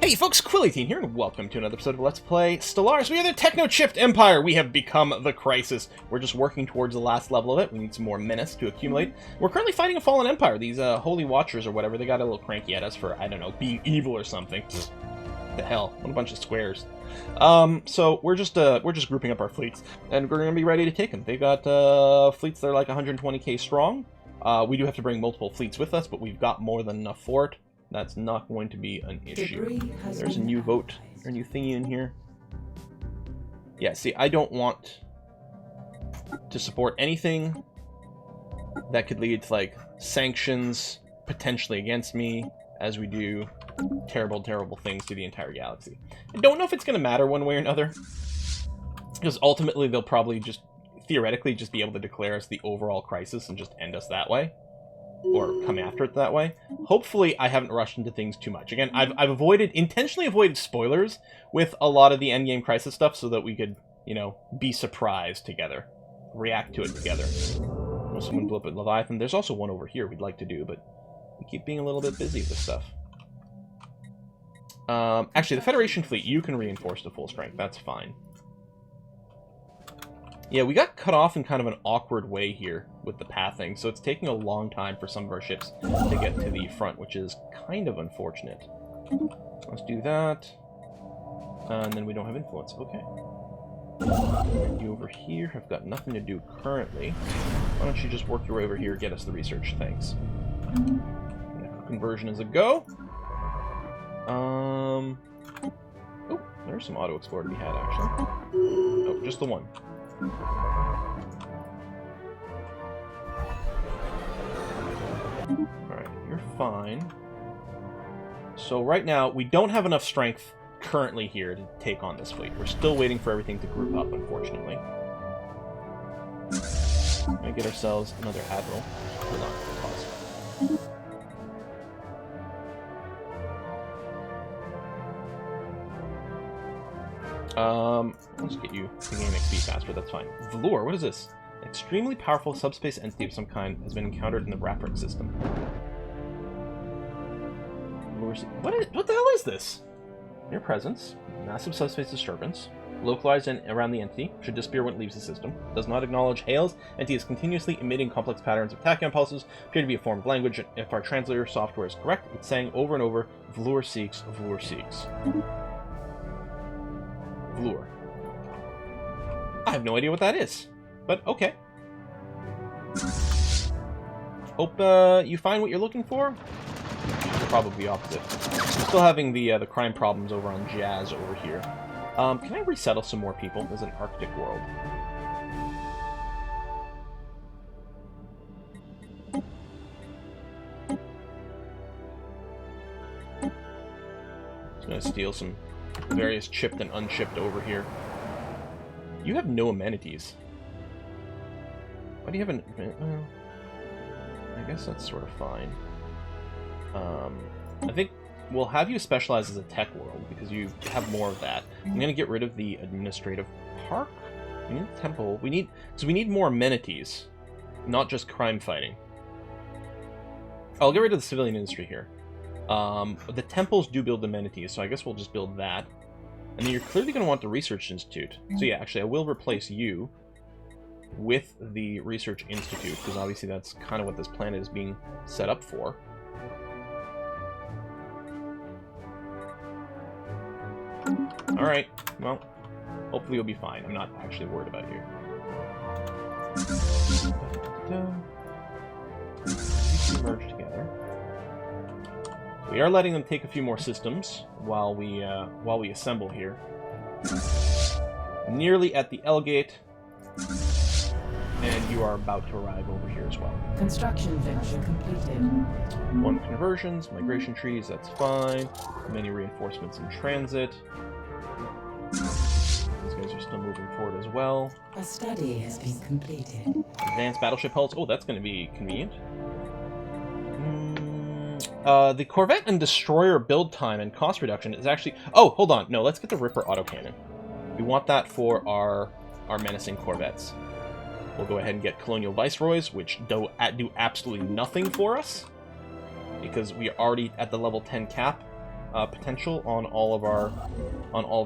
Hey folks, Quilly18 here, and welcome to another episode of Let's Play Stellaris. We are the techno-chipped empire. We have become the crisis. We're just working towards the last level of it. We need some more menace to accumulate. We're currently fighting a fallen empire. These holy watchers or whatever, they got a little cranky at us for, I don't know, being evil or something. The hell, what a bunch of squares. So we're just grouping up our fleets, and we're gonna be ready to take them. They've got fleets that are like 120k strong. We do have to bring multiple fleets with us, but we've got more than enough for it. That's not going to be an issue. There's a new vote, or a new thingy in here. Yeah, see, I don't want to support anything that could lead to, like, sanctions potentially against me, as we do terrible, terrible things to the entire galaxy. I don't know if it's going to matter one way or another, because ultimately they'll probably just, theoretically, just be able to declare us the overall crisis and just end us that way. Or come after it that way. Hopefully, I haven't rushed into things too much. Again, I've intentionally avoided spoilers with a lot of the endgame crisis stuff so that we could, you know, be surprised together. React to it together. Someone blew up at Leviathan. There's also one over here we'd like to do, but we keep being a little bit busy with stuff. Actually, the Federation fleet, you can reinforce to full strength. That's fine. Yeah, we got cut off in kind of an awkward way here with the pathing, so it's taking a long time for some of our ships to get to the front, which is kind of unfortunate. Let's do that. And then we don't have influence. Okay. You over here have got nothing to do currently. Why don't you just work your way over here, get us the research? Thanks. Conversion is a go. Oh, there's some auto-explore to be had, actually. Oh, just the one. Alright, you're fine. So right now, we don't have enough strength currently here to take on this fleet. We're still waiting for everything to group up, unfortunately. We're gonna get ourselves another admiral. Hold on, pause. Let's get you to gain XP faster, that's fine. Velour, what is this? An extremely powerful subspace entity of some kind has been encountered in the Raptor system. What the hell is this? Near presence, massive subspace disturbance, localized in around the entity, should disappear when it leaves the system, does not acknowledge hails, entity is continuously emitting complex patterns of tachyon pulses, appear to be a form of language. If our translator software is correct, it's saying over and over, Velour seeks, Velour seeks. Velour. I have no idea what that is, but okay. Hope you find what you're looking for. Probably the opposite. We're still having the crime problems over on Jazz over here. Can I resettle some more people? This is an Arctic world. Just gonna steal some various chipped and unchipped over here. You have no amenities. Why do you have an... Well, I guess that's sort of fine. I think we'll have you specialize as a tech world, because you have more of that. I'm going to get rid of the administrative park. We need a temple. We need more amenities, not just crime fighting. I'll get rid of the civilian industry here. The temples do build amenities, so I guess we'll just build that. And then you're clearly going to want the Research Institute. So yeah, actually, I will replace you with the Research Institute, because obviously that's kind of what this planet is being set up for. Alright, well, hopefully you'll be fine. I'm not actually worried about you. These two merge together. We are letting them take a few more systems while we assemble here. Nearly at the L gate, and you are about to arrive over here as well. Construction venture completed. 1 conversions, migration trees, that's fine. Many reinforcements in transit. These guys are still moving forward as well. A study has been completed. Advanced battleship hulls. Oh, that's going to be convenient. The Corvette and Destroyer build time and cost reduction is actually... Oh, hold on. No, let's get the Ripper autocannon. We want that for our menacing Corvettes. We'll go ahead and get Colonial Viceroys, which do absolutely nothing for us, because we are already at the level 10 cap. potential on all of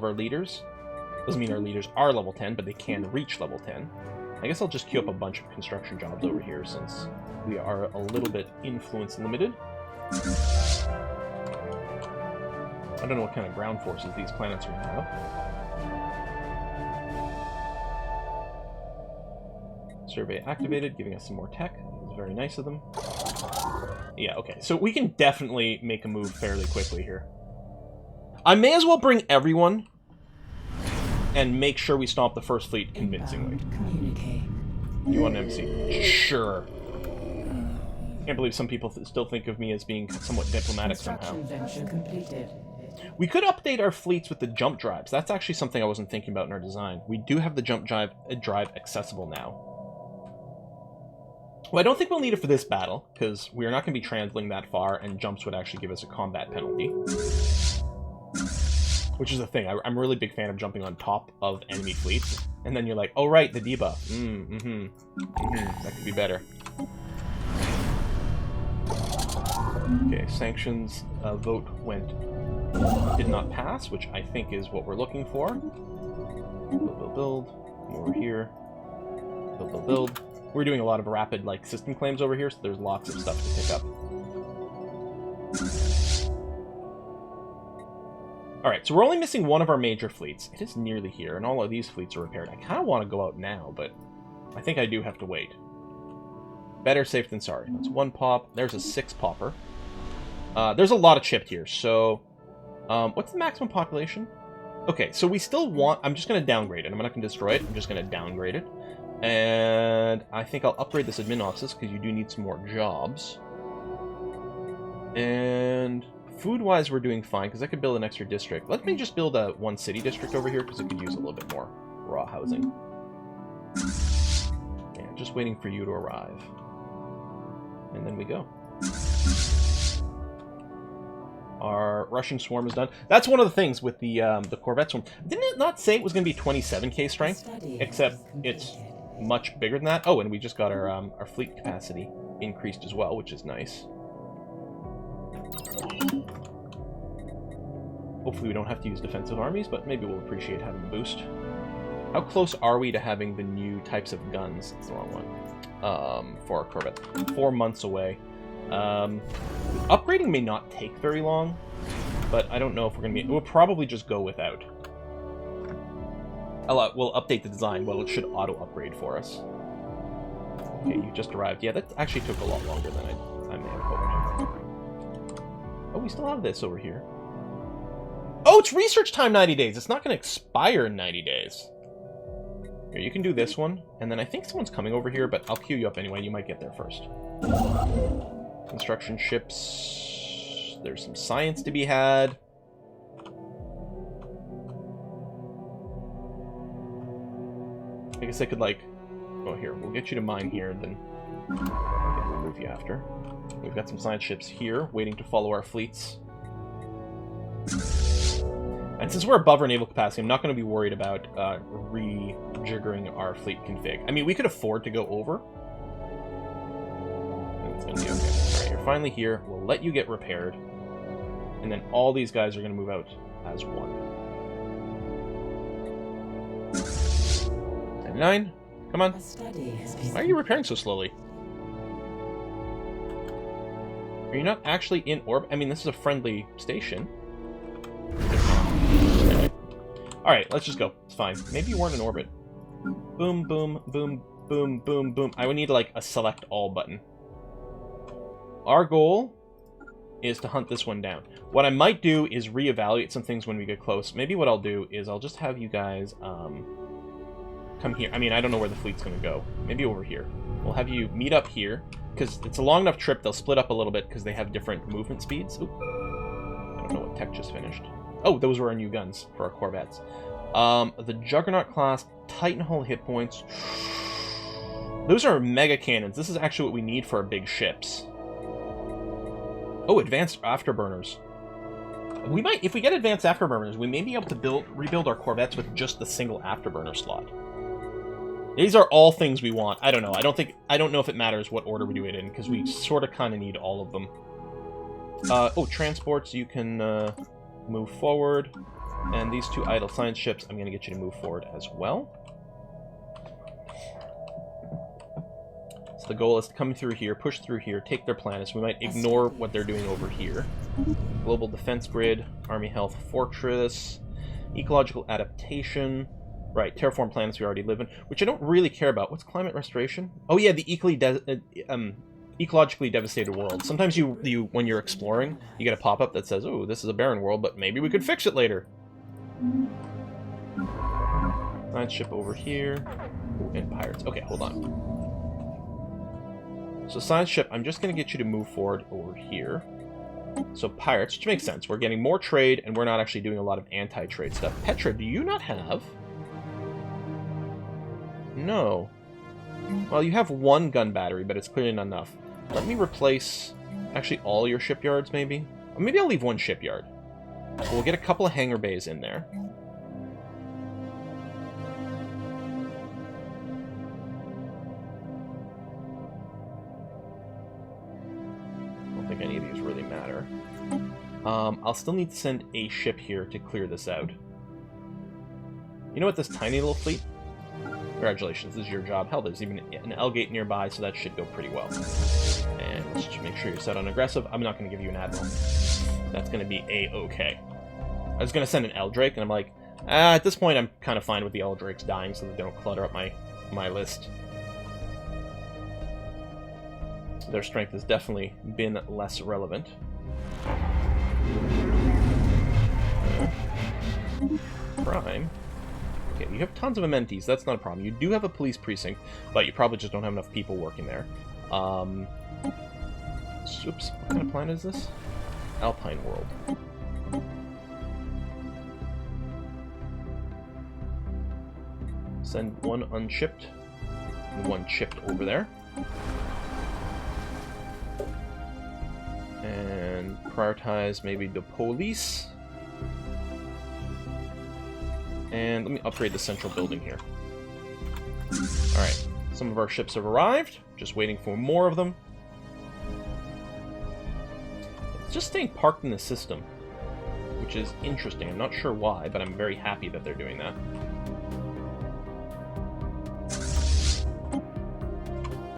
our leaders. Doesn't mean our leaders are level 10, but they can reach level 10. I guess I'll just queue up a bunch of construction jobs over here since we are a little bit influence limited. I don't know what kind of ground forces these planets are going to have. Survey activated, giving us some more tech. It's very nice of them. Yeah, okay. So we can definitely make a move fairly quickly here. I may as well bring everyone and make sure we stomp the first fleet convincingly. You want an MC? Sure. Can't believe some people still think of me as being somewhat diplomatic somehow. We could update our fleets with the jump drives. That's actually something I wasn't thinking about in our design. We do have the jump drive accessible now. Well, I don't think we'll need it for this battle, because we are not going to be translating that far, and jumps would actually give us a combat penalty. Which is the thing, I'm a really big fan of jumping on top of enemy fleets, and then you're like, oh right, the debuff. That could be better. Okay, sanctions vote did not pass, which I think is what we're looking for. Build. Come over here. Build. We're doing a lot of rapid system claims over here, so there's lots of stuff to pick up. Alright, so we're only missing one of our major fleets. It is nearly here, and all of these fleets are repaired. I kind of want to go out now, but I think I do have to wait. Better safe than sorry. That's 1 pop. There's a 6 popper. There's a lot of chipped here, so... what's the maximum population? Okay, so we still want... I'm just going to downgrade it. I'm not going to destroy it. I'm just going to downgrade it. And I think I'll upgrade this admin offices, because you do need some more jobs. And... food-wise, we're doing fine, because I could build an extra district. Let me just build a 1 city district over here, because it could use a little bit more raw housing. Yeah, just waiting for you to arrive. And then we go. Our rushing swarm is done. That's one of the things with the Corvette swarm. Didn't it not say it was going to be 27k strength? Except it's much bigger than that. Oh, and we just got our fleet capacity increased as well, which is nice. Hopefully we don't have to use defensive armies, but maybe we'll appreciate having the boost. How close are we to having the new types of guns? That's the wrong one. For our Corvette. 4 months away. Upgrading may not take very long, but I don't know if we're going to be... We'll probably just go without. We'll update the design. Well, it should auto-upgrade for us. Okay, you just arrived. Yeah, that actually took a lot longer than I may have hoped. Oh, we still have this over here. Oh, it's research time 90 days. It's not going to expire in 90 days. Here, you can do this one. And then I think someone's coming over here, but I'll queue you up anyway. You might get there first. Construction ships. There's some science to be had. I guess I could, oh, here. We'll get you to mine here, and then we'll move you after. We've got some science ships here, waiting to follow our fleets. And since we're above our naval capacity, I'm not going to be worried about rejiggering our fleet config. I mean, we could afford to go over. It's going to be okay. Alright, you're finally here. We'll let you get repaired. And then all these guys are going to move out as one. 99. Come on. Why are you repairing so slowly? Are you not actually in orbit? I mean, this is a friendly station. Alright, let's just go. It's fine. Maybe you weren't in orbit. Boom, boom, boom, boom, boom, boom. I would need, a select all button. Our goal is to hunt this one down. What I might do is reevaluate some things when we get close. Maybe what I'll do is I'll just have you guys come here. I mean, I don't know where the fleet's going to go. Maybe over here. We'll have you meet up here, because it's a long enough trip. They'll split up a little bit because they have different movement speeds. Oop. I don't know what tech just finished. Oh, those were our new guns for our Corvettes. The Juggernaut class, Titan hull hit points. Those are mega cannons. This is actually what we need for our big ships. Oh, advanced afterburners. We might, if we get advanced afterburners, we may be able to rebuild our Corvettes with just the single afterburner slot. These are all things we want. I don't know. I don't know if it matters what order we do it in, because we sort of kind of need all of them. Oh, transports, you can move forward. And these 2 idle science ships, I'm going to get you to move forward as well. So the goal is to come through here, push through here, take their planets. We might ignore what they're doing over here. Global defense grid, army health fortress, ecological adaptation. Right, terraform planets we already live in, which I don't really care about. What's climate restoration? Oh yeah, the ecologically devastated world. Sometimes you when you're exploring, you get a pop-up that says, "Oh, this is a barren world, but maybe we could fix it later." Science ship over here. Ooh, and pirates. Okay, hold on. So science ship, I'm just going to get you to move forward over here. So pirates, which makes sense. We're getting more trade, and we're not actually doing a lot of anti-trade stuff. Petra, do you not have? No. Well, you have 1 gun battery, but it's clearly not enough. Let me replace, actually, all your shipyards, maybe? Or maybe I'll leave 1 shipyard. So we'll get a couple of hangar bays in there. I don't think any of these really matter. I'll still need to send a ship here to clear this out. You know what, this tiny little fleet? Congratulations, this is your job. Hell, there's even an L gate nearby, so that should go pretty well. And let's just make sure you're set on aggressive. I'm not going to give you an admiral. That's going to be A-okay. I was going to send an L Drake, and I'm like, at this point I'm kind of fine with the L Drakes dying so that they don't clutter up my list. Their strength has definitely been less relevant. Prime. Okay, you have tons of amenities, that's not a problem. You do have a police precinct, but you probably just don't have enough people working there. Oops, what kind of planet is this? Alpine World. Send 1 unshipped and 1 chipped over there. And prioritize maybe the police. And let me upgrade the central building here. Alright, some of our ships have arrived. Just waiting for more of them. It's just staying parked in the system, which is interesting. I'm not sure why, but I'm very happy that they're doing that.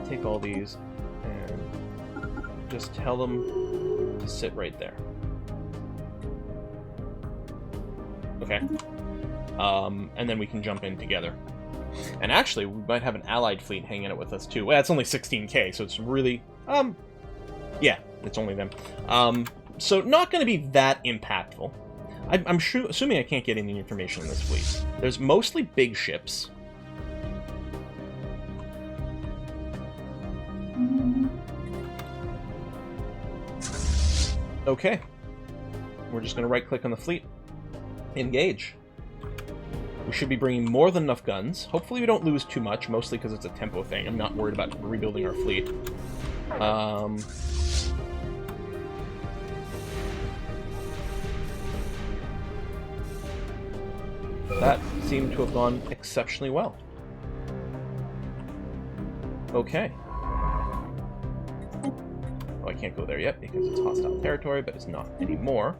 Take all these and just tell them to sit right there. Okay. And then we can jump in together. And actually, we might have an allied fleet hanging out with us too. Well, it's only 16k, so it's really... yeah, it's only them. So not going to be that impactful. I'm assuming I can't get any information on this fleet. There's mostly big ships. Okay. We're just going to right-click on the fleet. Engage. We should be bringing more than enough guns. Hopefully we don't lose too much, mostly because it's a tempo thing. I'm not worried about rebuilding our fleet. That seemed to have gone exceptionally well. Okay. Oh, I can't go there yet because it's hostile territory, but it's not anymore.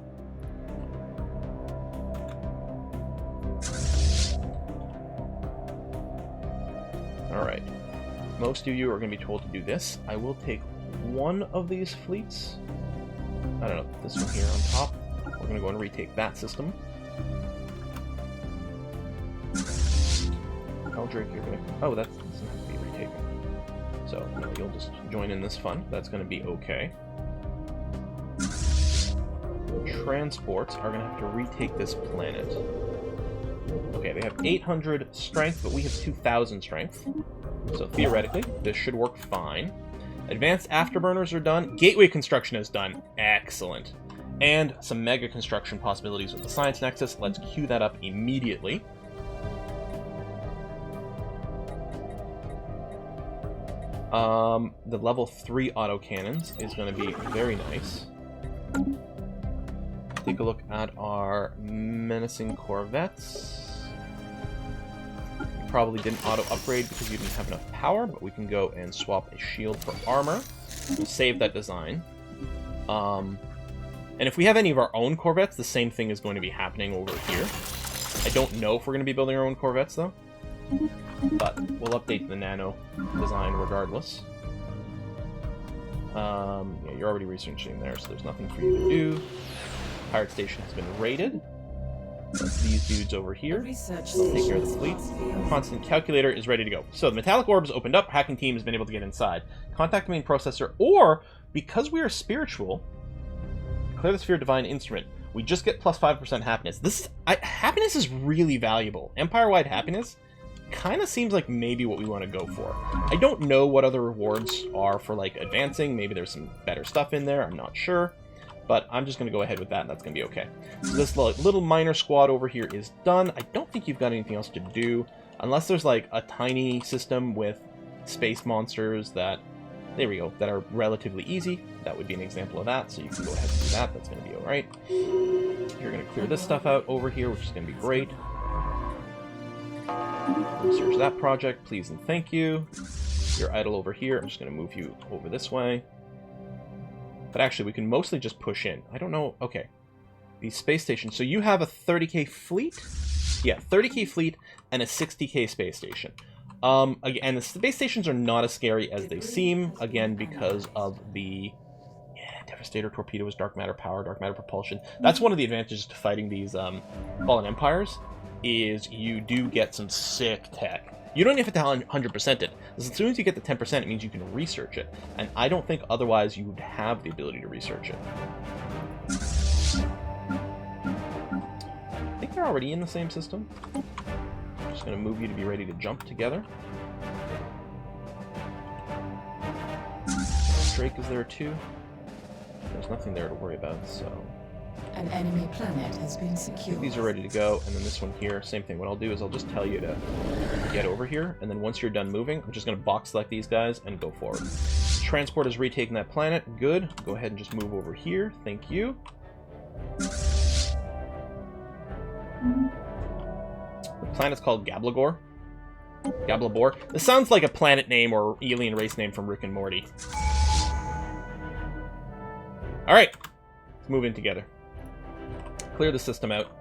Alright. Most of you are going to be told to do this. I will take one of these fleets. I don't know, this one here on top. We're going to go and retake that system. Drake, you're going to... Oh, that doesn't have to be retaken. So, no, you'll just join in this fun. That's going to be okay. Transports are going to have to retake this planet. Okay, they have 800 strength, but we have 2,000 strength. So theoretically, this should work fine. Advanced afterburners are done. Gateway construction is done. Excellent. And some mega construction possibilities with the Science Nexus. Let's queue that up immediately. The level 3 autocannons is going to be very nice. Take a look at our menacing corvettes. You probably didn't auto-upgrade because you didn't have enough power, but we can go and swap a shield for armor. We'll save that design. And if we have any of our own corvettes, the same thing is going to be happening over here. I don't know if we're going to be building our own corvettes, though. But we'll update the nano design regardless. Yeah, you're already researching there, so there's nothing for you to do. Pirate station has been raided. That's these dudes over here. They'll take care of the fleet. Constant calculator is ready to go. So the metallic orbs opened up. Hacking team has been able to get inside. Contact the main processor, or because we are spiritual, declare the sphere divine instrument. We just get plus 5% happiness. Happiness is really valuable. Empire-wide happiness kind of seems like maybe what we want to go for. I don't know what other rewards are for, like, advancing. Maybe there's some better stuff in there. I'm not sure. But I'm just going to go ahead with that, and that's going to be okay. So this little minor squad over here is done. I don't think you've got anything else to do. Unless there's, like, a tiny system with space monsters that... There we go. That are relatively easy. That would be an example of that. So you can go ahead and do that. That's going to be alright. You're going to clear this stuff out over here, which is going to be great. Research that project, please and thank you. You're idle over here. I'm just going to move you over this way. But actually, we can mostly just push in. I don't know. Okay. The space station. So you have a 30k fleet? Yeah, 30k fleet and a 60k space station. Again, the space stations are not as scary as they seem, again, because of the Devastator torpedoes, dark matter power, dark matter propulsion. That's one of the advantages to fighting these Fallen Empires, is you do get some sick tech. You don't even have to 100% it. As soon as you get the 10%, it means you can research it. And I don't think otherwise you would have the ability to research it. I think they're already in the same system. I'm just going to move you to be ready to jump together. Drake is there too. There's nothing there to worry about, so... An enemy planet has been secured. These are ready to go, and then this one here, same thing. What I'll do is I'll just tell you to get over here, and then once you're done moving, I'm just going to box select these guys and go forward. Transport is retaking that planet. Good. Go ahead and just move over here. Thank you. The planet's called Gablagor. Gablabor. This sounds like a planet name or alien race name from Rick and Morty. Alright. Let's move in together. Clear the system out.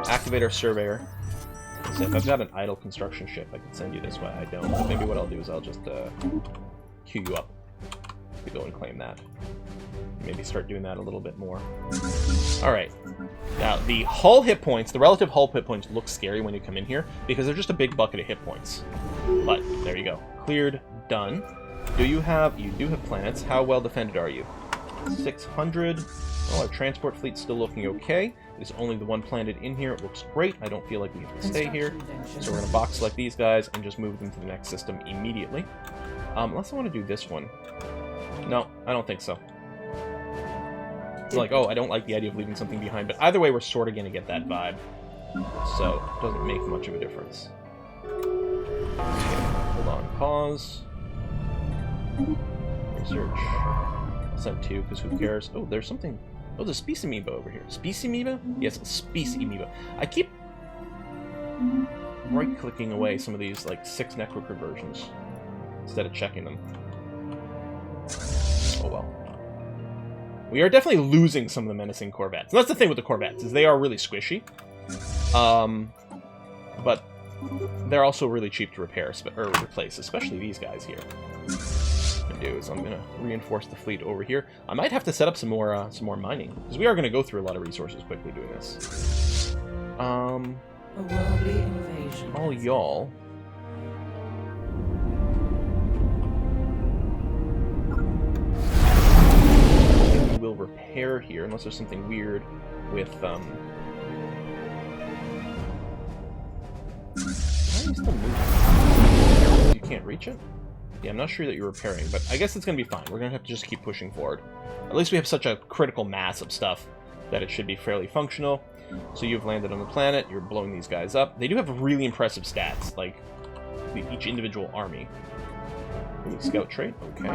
Activate our surveyor. So if I've got an idle construction ship, I could send you this way. I don't. But maybe what I'll do is I'll just queue you up to go and claim that. Maybe start doing that a little bit more. Alright. Now, the hull hit points, the relative hull hit points look scary when you come in here, because they're just a big bucket of hit points. But, there you go. Cleared. Done. You do have planets. How well defended are you? 600. Well, our transport fleet's still looking okay. There's only the one planet in here. It looks great. I don't feel like we have to stay here. So we're going to box select these guys and just move them to the next system immediately. Unless I want to do this one. No, I don't think so. It's like, oh, I don't like the idea of leaving something behind. But either way, we're sort of going to get that vibe. So it doesn't make much of a difference. Okay, hold on. Pause. Research. Sent to, because who cares? Oh, there's something. Oh, there's a Space Amoeba over here. Space Amoeba? Yes, Space Amoeba. I keep right-clicking away some of these, like, 6 Necroid conversions instead of checking them. Oh, well. We are definitely losing some of the menacing corvettes. And that's the thing with the corvettes, is they are really squishy. But they're also really cheap to repair, or replace, especially these guys here. Do is I'm going to reinforce the fleet over here. I might have to set up some more mining, because we are going to go through a lot of resources quickly doing this. A worldly invasion. All y'all. We will repair here, unless there's something weird with Why are you still moving? You can't reach it? Yeah, I'm not sure that you're repairing, but I guess it's going to be fine. We're going to have to just keep pushing forward. At least we have such a critical mass of stuff that it should be fairly functional. So you've landed on the planet, you're blowing these guys up. They do have really impressive stats, like each individual army. Ooh, scout trait, okay.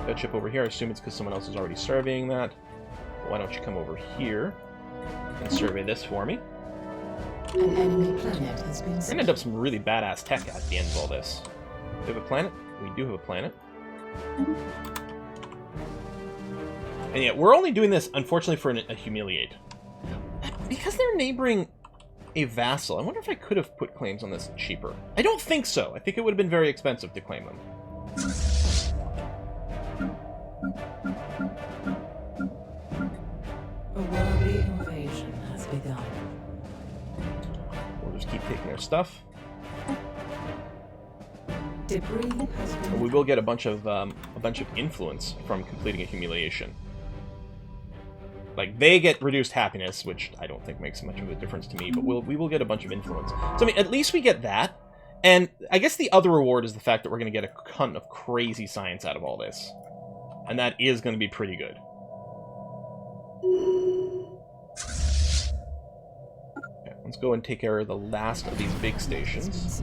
That ship over here, I assume it's because someone else is already surveying that. Why don't you come over here and survey this for me? An enemy planet has been We're going to end up some really badass tech at the end of all this. Do we have a planet? We do have a planet. And yet, we're only doing this, unfortunately, for a humiliate. Because they're neighboring a vassal, I wonder if I could have put claims on this cheaper. I don't think so. I think it would have been very expensive to claim them. A worldly invasion has begun. We'll just keep taking their stuff. Debris has been... We will get a bunch of influence from completing a humiliation. Like, they get reduced happiness, which I don't think makes much of a difference to me, but we will get a bunch of influence. So, I mean, at least we get that. And I guess the other reward is the fact that we're going to get a ton of crazy science out of all this. And that is going to be pretty good. Okay, let's go and take care of the last of these big stations.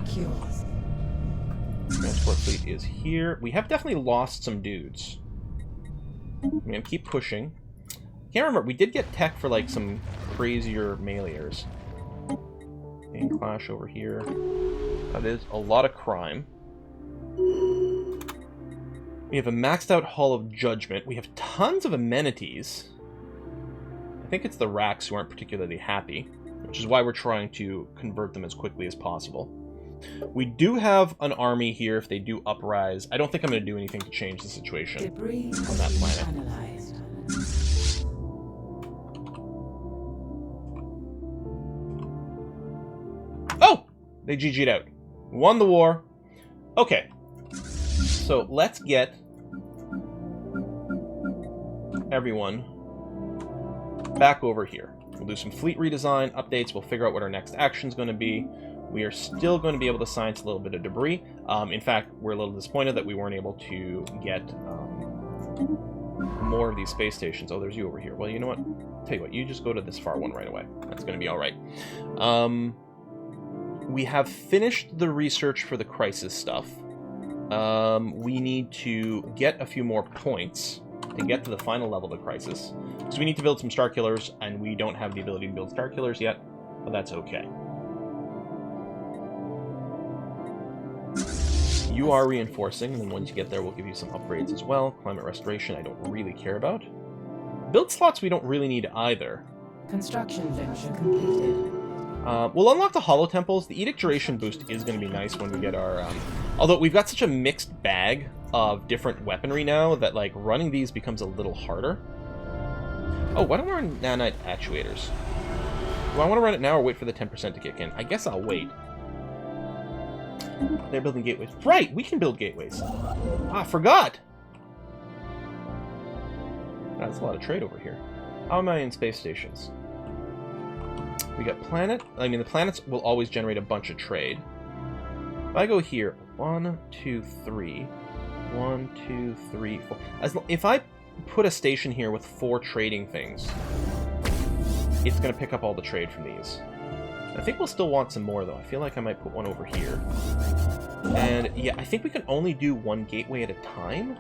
Transport fleet is here. We have definitely lost some dudes. I'm going to keep pushing. Can't remember. We did get tech for, like, some crazier meleers. Main clash over here. That is a lot of crime. We have a maxed out Hall of Judgment. We have tons of amenities. I think it's the racks who aren't particularly happy, which is why we're trying to convert them as quickly as possible. We do have an army here if they do uprise. I don't think I'm going to do anything to change the situation on that planet. Oh! They GG'd out. Won the war. Okay. So let's get everyone back over here. We'll do some fleet redesign updates. We'll figure out what our next action is going to be. We are still going to be able to science a little bit of debris. In fact, we're a little disappointed that we weren't able to get more of these space stations. Oh, there's you over here. Well, you know what? Tell you what, you just go to this far one right away. That's going to be all right. We have finished the research for the crisis stuff. We need to get a few more points to get to the final level of the crisis. So we need to build some Star Killers, and we don't have the ability to build Star Killers yet, but that's okay. You are reinforcing, and then once you get there, we'll give you some upgrades as well. Climate restoration, I don't really care about. Build slots, we don't really need either. Construction venture completed. We'll unlock the Hollow Temples. The Edict Duration boost is going to be nice when we get our... although we've got such a mixed bag of different weaponry now that, like, running these becomes a little harder. Oh, why don't we run nanite actuators? Do I want to run it now or wait for the 10% to kick in? I guess I'll wait. They're building gateways. Right, we can build gateways. Ah, I forgot! That's a lot of trade over here. How am I in space stations? We got planet. I mean, the planets will always generate a bunch of trade. If I go here, 1, 2, 3. 1, 2, 3, 4. If I put a station here with 4 trading things, it's going to pick up all the trade from these. I think we'll still want some more, though. I feel like I might put one over here. And, yeah, I think we can only do 1 gateway at a time.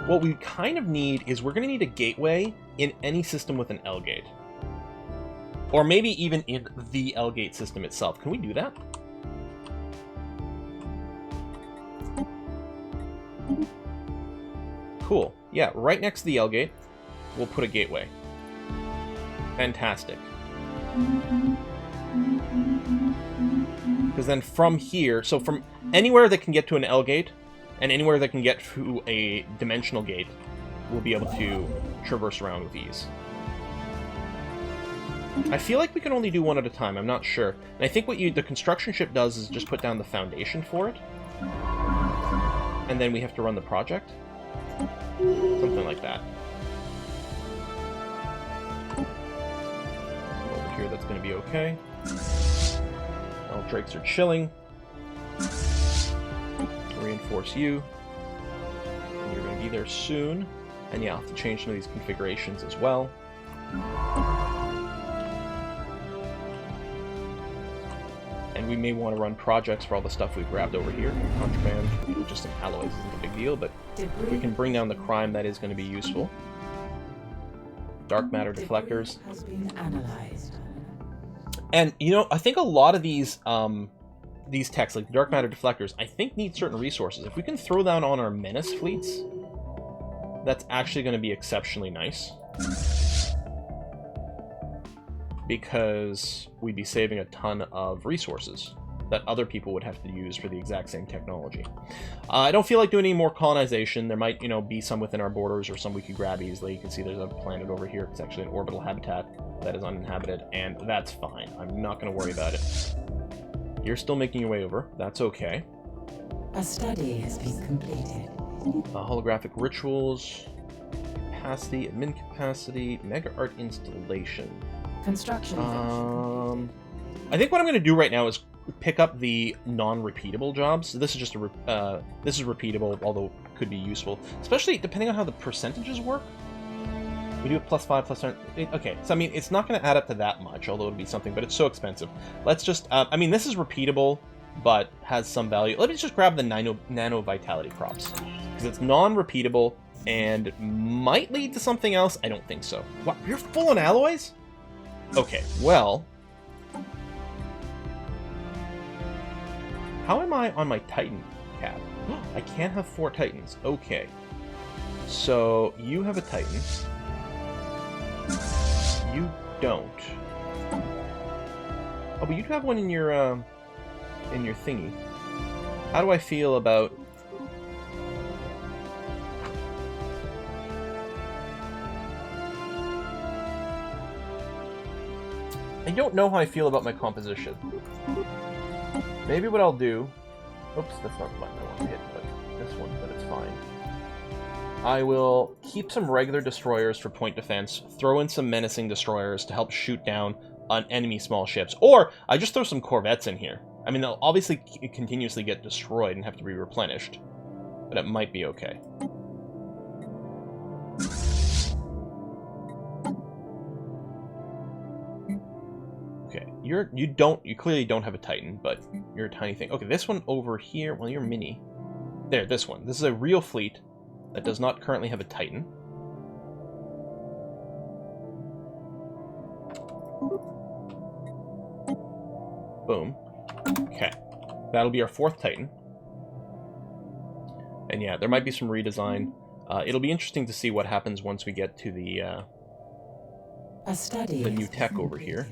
What we kind of need is we're going to need a gateway in any system with an L gate. Or maybe even in the L gate system itself. Can we do that? Cool. Yeah, right next to the L gate, we'll put a gateway. Fantastic. Because then from here, so from anywhere that can get to an L gate, and anywhere that can get to a dimensional gate, we'll be able to traverse around with ease. I feel like we can only do one at a time, I'm not sure. And I think what the construction ship does is just put down the foundation for it. And then we have to run the project. Something like that. Over here, that's going to be okay. All drakes are chilling. Reinforce you. And you're going to be there soon. And yeah, I'll have to change some of these configurations as well. And we may want to run projects for all the stuff we've grabbed over here. Contraband, just some alloys isn't a big deal, but if we can bring down the crime, that is going to be useful. Dark matter deflectors. Has been analyzed. And, you know, I think a lot of these techs, like the dark matter deflectors, I think need certain resources. If we can throw down on our menace fleets, that's actually going to be exceptionally nice. Because we'd be saving a ton of resources that other people would have to use for the exact same technology. I don't feel like doing any more colonization. There might, you know, be some within our borders or some we could grab easily. You can see there's a planet over here. It's actually an orbital habitat that is uninhabited, and that's fine. I'm not going to worry about it. You're still making your way over. That's okay. A study has been completed. Holographic rituals, capacity, admin capacity, mega art installation. Construction. I think what I'm going to do right now is pick up the non-repeatable jobs. This is just a this is repeatable, although could be useful, especially depending on how the percentages work. We do it +5, +10. Okay, so I mean, it's not going to add up to that much, although it'll be something, but it's so expensive. Let's just, I mean, this is repeatable, but has some value. Let me just grab the nano vitality props, because it's non-repeatable and might lead to something else. I don't think so. What? You're full on alloys? Okay, well, how am I on my Titan cap? I can't have 4 Titans. Okay, so you have a Titan. You don't. Oh, but you do have one in your thingy. How do I feel about... I don't know how I feel about my composition. Maybe what I'll do... Oops, that's not the button I want to hit, but this one, but it's fine. I will keep some regular destroyers for point defense, throw in some menacing destroyers to help shoot down on enemy small ships, or I just throw some corvettes in here. I mean, they'll obviously continuously get destroyed and have to be replenished, but it might be okay. Okay, you clearly don't have a Titan, but you're a tiny thing. Okay, this one over here, well, you're mini. There, this one. This is a real fleet that does not currently have a Titan. Boom. Okay. That'll be our 4th Titan. And yeah, there might be some redesign. It'll be interesting to see what happens once we get to the new tech over here.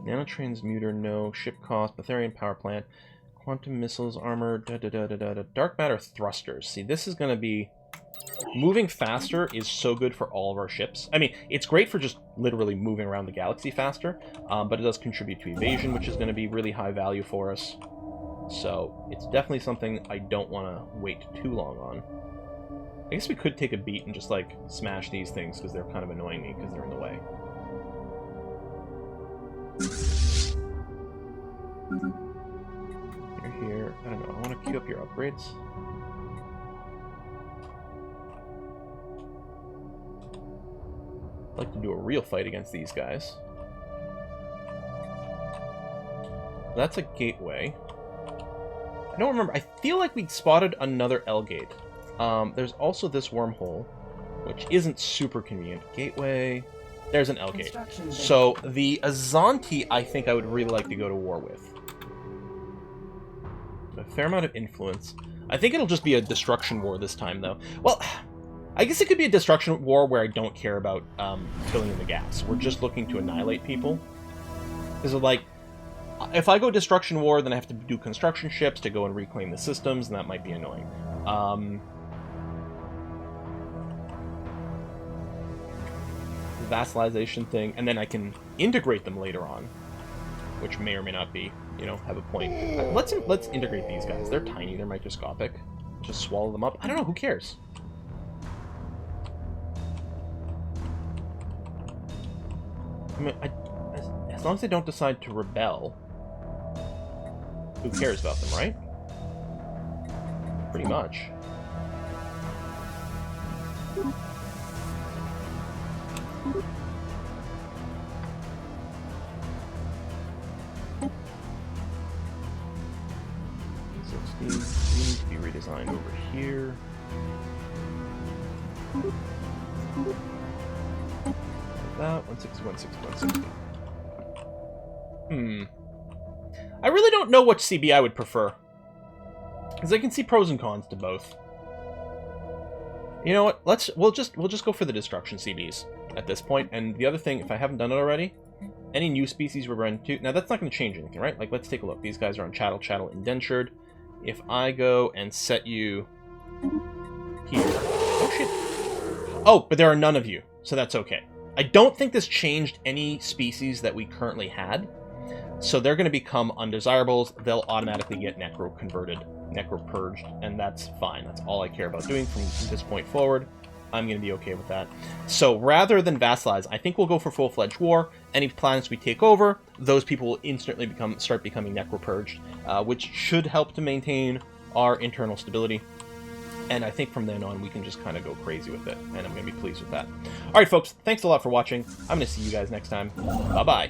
Nanotransmuter, no. Ship cost, Betharian power plant, quantum missiles, armor, dark matter thrusters. See, this is going to be... Moving faster is so good for all of our ships. I mean, it's great for just literally moving around the galaxy faster, but it does contribute to evasion, which is going to be really high value for us. So, it's definitely something I don't want to wait too long on. I guess we could take a beat and just, like, smash these things, because they're kind of annoying me, because they're in the way. You're here. I don't know. I want to queue up your upgrades. I'd like to do a real fight against these guys. That's a gateway. I don't remember. I feel like we'd spotted another L gate. There's also this wormhole, which isn't super convenient. Gateway. There's an L gate. So the Azanti, I think I would really like to go to war with. A fair amount of influence. I think it'll just be a destruction war this time, though. Well, I guess it could be a destruction war where I don't care about filling in the gaps. We're just looking to annihilate people. Because, like, if I go destruction war, then I have to do construction ships to go and reclaim the systems, and that might be annoying. Vassalization thing, and then I can integrate them later on, which may or may not be, you know, have a point. Let's integrate these guys. They're tiny. They're microscopic. Just swallow them up. I don't know. Who cares? I mean, as long as they don't decide to rebel, who cares about them, right? Pretty much. These need to be redesigned over here. That 160, 160, 160. I really don't know which CB I would prefer, because I can see pros and cons to both. You know what? We'll just go for the destruction CBs at this point. And the other thing, if I haven't done it already, any new species we're running to, now that's not going to change anything, right? Like, let's take a look. These guys are on chattel indentured. If I go and set you here, oh shit. Oh, but there are none of you, so that's okay. I don't think this changed any species that we currently had, so they're going to become undesirables. They'll automatically get necro converted, necro purged, and that's fine. That's all I care about doing from this point forward. I'm going to be okay with that. So rather than vassalize, I think we'll go for full-fledged war. Any planets we take over, those people will instantly start becoming necro-purged, which should help to maintain our internal stability. And I think from then on, we can just kind of go crazy with it, and I'm going to be pleased with that. All right, folks, thanks a lot for watching. I'm going to see you guys next time. Bye-bye.